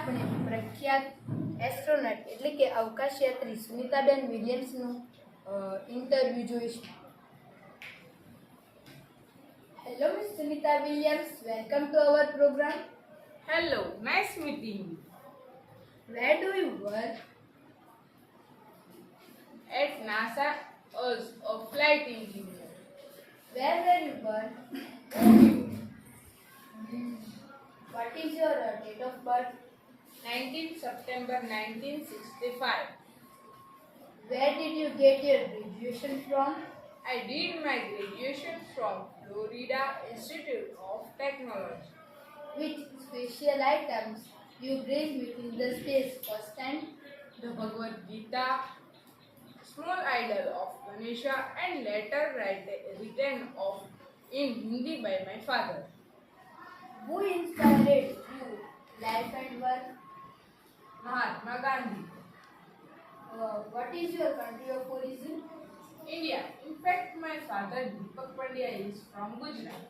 આપણે પ્રખ્યાત એસ્ટ્રોનટ એટલે કે અવકાશયાત્રી સુનિતાબેન વિલિયમ્સનું ઇન્ટરવ્યૂ જોઈશું. Hello miss Sunita Williams, welcome to our program. Hello, nice meeting you. Where do you work? At NASA as a flight engineer. Where were you born? What is your date of birth? 19 September 1965. Where did you get your graduation from? I did my graduation from Florida Institute of Technology. Which special items you bring within the space first time? The Bhagavad Gita, small idol of Ganesha, and later written of in Hindi by my father. Who inspired you life and work? Mahatma Gandhi. What is your country of origin? India. In fact, my father Deepak Pandya is from Gujarat.